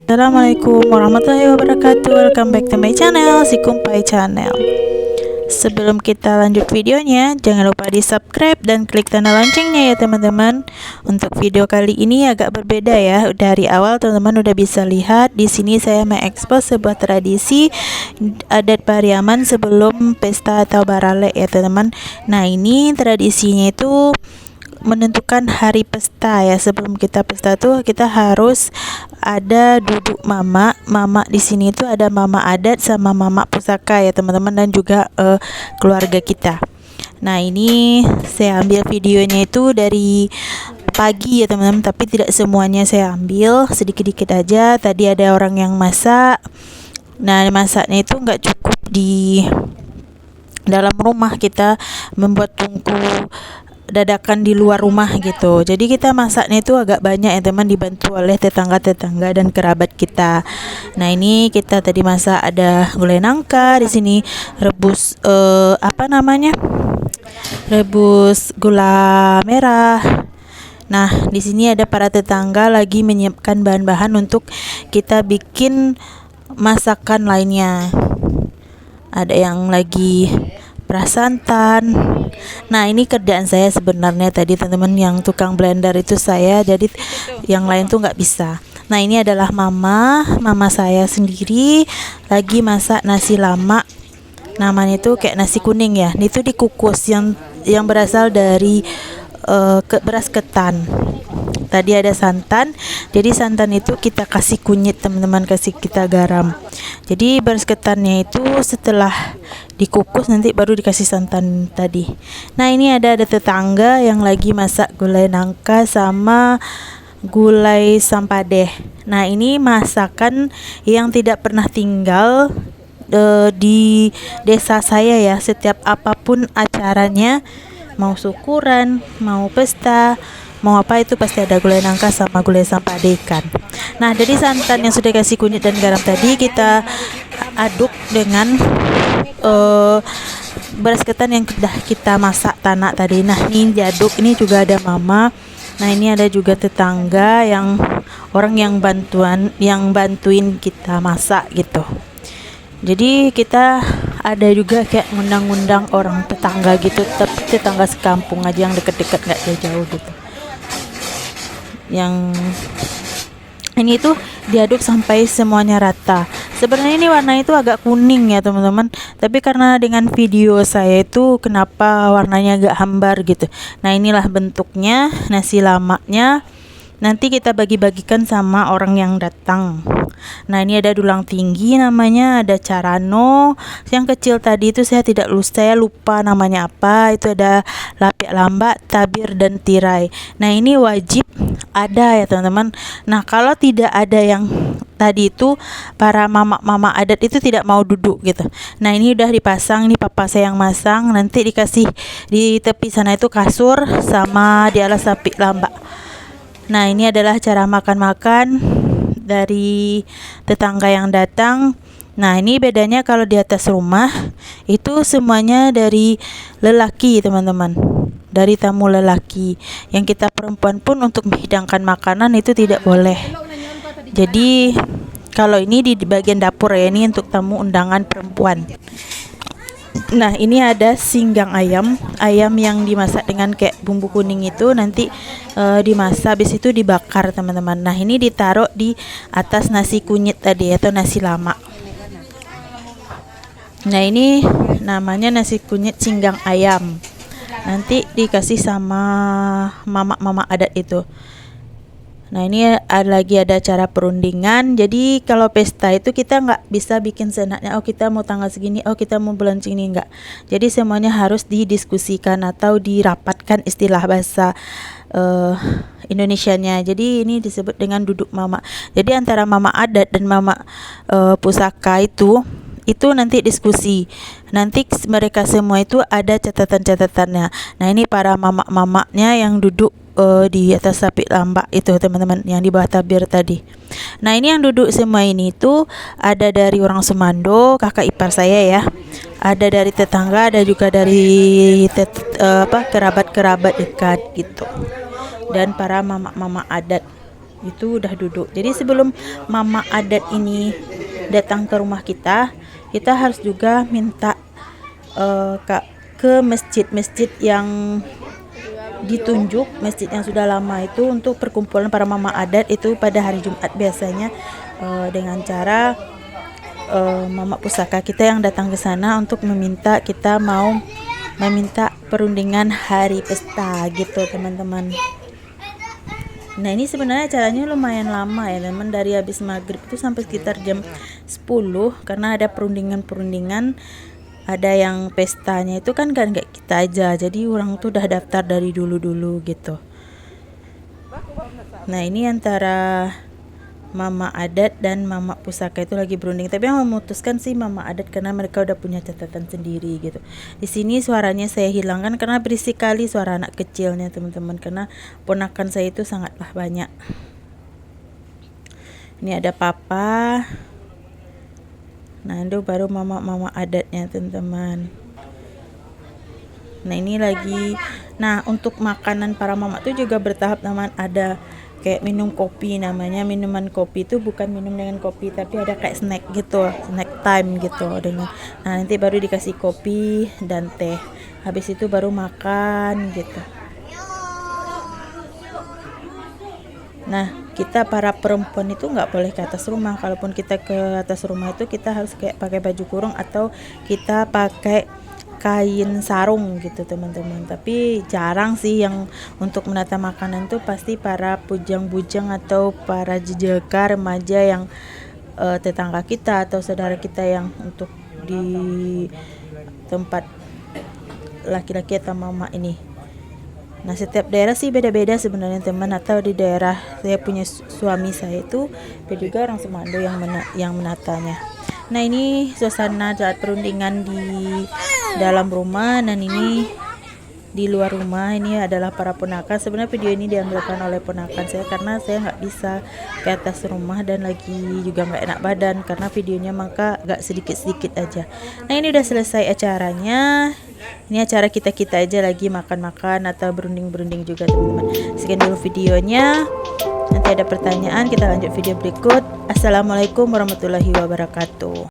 Assalamualaikum warahmatullahi wabarakatuh. Welcome back to my channel, si Kumpai Channel. Sebelum kita lanjut videonya, jangan lupa di subscribe dan klik tanda loncengnya ya teman-teman. Untuk video kali ini agak berbeda ya. Dari awal teman-teman udah bisa lihat di sini saya mengekspos sebuah tradisi adat Pariaman sebelum pesta atau barale ya teman-teman. Nah, ini tradisinya itu menentukan hari pesta ya. Sebelum kita pesta tuh kita harus ada duduk mama di sini tuh ada mama adat sama mama pusaka ya teman-teman, dan juga keluarga kita. Nah, ini saya ambil videonya itu dari pagi ya teman-teman, tapi tidak semuanya saya ambil, sedikit-sedikit aja. Tadi ada orang yang masak. Nah, masaknya itu nggak cukup di dalam rumah, kita membuat tungku dadakan di luar rumah gitu. Jadi kita masaknya itu agak banyak ya teman, dibantu oleh tetangga-tetangga dan kerabat kita. Nah, ini kita tadi masak ada gulai nangka, di sini rebus rebus gula merah. Nah, di sini ada para tetangga lagi menyiapkan bahan-bahan untuk kita bikin masakan lainnya. Ada yang lagi santan. Nah, ini kerjaan saya sebenarnya tadi teman-teman, yang tukang blender itu saya, jadi yang lain tuh nggak bisa. Nah, ini adalah mama saya sendiri lagi masak nasi lama, namanya itu kayak nasi kuning ya. Itu dikukus yang berasal dari beras ketan. Tadi ada santan, jadi santan itu kita kasih kunyit teman-teman, kasih kita garam. Jadi beras ketannya itu setelah dikukus nanti baru dikasih santan tadi. Nah, ini ada tetangga yang lagi masak gulai nangka sama gulai sampadeh. Nah, ini masakan yang tidak pernah tinggal di desa saya ya. Setiap apapun acaranya, mau syukuran, mau pesta, mau apa, itu pasti ada gulai nangka sama gulai sampadeh ikan. Nah, dari santan yang sudah kasih kunyit dan garam tadi kita aduk dengan beras ketan yang sudah kita masak tanak tadi. Nah, ini diaduk. Ini juga ada mama. Nah, ini ada juga tetangga yang orang yang bantuin kita masak gitu. Jadi kita ada juga kayak ngundang-ngundang orang tetangga gitu, tapi tetangga sekampung aja yang deket-deket, nggak jauh-jauh gitu. Yang ini tuh diaduk sampai semuanya rata. Sebenarnya ini warna itu agak kuning ya teman-teman, tapi karena dengan video saya itu kenapa warnanya agak hambar gitu. Nah, inilah bentuknya nasi lamanya. Nanti kita bagi-bagikan sama orang yang datang. Nah, ini ada dulang tinggi namanya, ada carano. Yang kecil tadi itu saya lupa namanya apa. Itu ada lapiak lambak, tabir, dan tirai. Nah, ini wajib ada ya teman-teman. Nah, kalau tidak ada yang tadi itu, para mama adat itu tidak mau duduk gitu. Nah, ini udah dipasang, ini papa saya yang masang. Nanti dikasih di tepi sana itu kasur sama di alas lapiak lambak. Nah, ini adalah cara makan-makan dari tetangga yang datang. Nah, ini bedanya kalau di atas rumah itu semuanya dari lelaki teman-teman, dari tamu lelaki. Yang kita perempuan pun untuk menghidangkan makanan itu tidak boleh. Jadi kalau ini di bagian dapur ya, ini untuk tamu undangan perempuan. Nah, ini ada singgang ayam yang dimasak dengan kayak bumbu kuning itu, nanti dimasak, habis itu dibakar teman-teman. Nah, ini ditaruh di atas nasi kunyit tadi atau nasi lama. Nah, ini namanya nasi kunyit singgang ayam. Nanti dikasih sama mama adat itu. Nah, ini ada cara perundingan. Jadi kalau pesta itu kita nggak bisa bikin seenaknya, oh kita mau tanggal segini, oh kita mau bulan segini, nggak. Jadi semuanya harus didiskusikan atau dirapatkan, istilah bahasa Indonesianya. Jadi ini disebut dengan duduk mama. Jadi antara mama adat dan mama pusaka itu nanti diskusi. Nanti mereka semua itu ada catatan-catatannya. Nah, ini para mama-mamanya yang duduk di atas sapi lambak itu teman-teman, yang di bawah tabir tadi. Nah, ini yang duduk semua ini itu ada dari orang Semando, kakak ipar saya ya. Ada dari tetangga, ada juga dari kerabat-kerabat dekat gitu. Dan para mama-mama adat. itu udah duduk. Jadi sebelum mama adat ini datang ke rumah kita harus juga minta ke masjid-masjid yang ditunjuk, masjid yang sudah lama itu, untuk perkumpulan para mama adat itu pada hari Jumat biasanya, dengan cara mama pusaka kita yang datang ke sana untuk meminta kita mau meminta perundingan hari pesta gitu teman-teman. Nah ini sebenarnya acaranya lumayan lama ya teman, dari habis maghrib itu sampai sekitar jam 10, karena ada perundingan, ada yang pestanya itu kan nggak kita aja, jadi orang tuh udah daftar dari dulu gitu. Nah ini antara mama adat dan mama pusaka itu lagi berunding, tapi yang memutuskan sih mama adat karena mereka udah punya catatan sendiri gitu. Di sini suaranya saya hilangkan karena berisik kali suara anak kecilnya teman-teman, karena ponakan saya itu sangatlah banyak. Ini ada papa. Nah itu baru mama adatnya teman-teman. Nah ini lagi, nah untuk makanan para mama itu juga bertahap teman. Ada kayak minum kopi, namanya minuman kopi itu bukan minum dengan kopi, tapi ada kayak snack gitu, snack time gitu dengan. Nah nanti baru dikasih kopi dan teh, habis itu baru makan gitu. Nah kita para perempuan itu nggak boleh ke atas rumah. Kalaupun kita ke atas rumah itu kita harus kayak pakai baju kurung atau kita pakai kain sarung gitu teman-teman. Tapi jarang sih yang untuk menata makanan tuh, pasti para bujang-bujang atau para jejaka remaja yang tetangga kita atau saudara kita yang untuk di tempat laki-laki atau mama ini. Nah setiap daerah sih beda-beda sebenarnya teman, atau di daerah saya punya suami saya itu ada juga orang Semando yang menatanya. Nah ini suasana saat perundingan di dalam rumah, dan ini di luar rumah ini adalah para ponakan. Sebenarnya video ini diambilkan oleh ponakan saya karena saya nggak bisa ke atas rumah dan lagi juga nggak enak badan karena videonya maka agak sedikit-sedikit aja. Nah ini udah selesai acaranya. Ini acara kita aja lagi makan-makan atau berunding juga teman-teman. Sekian dulu videonya. Nanti ada pertanyaan kita lanjut video berikut. Assalamualaikum warahmatullahi wabarakatuh.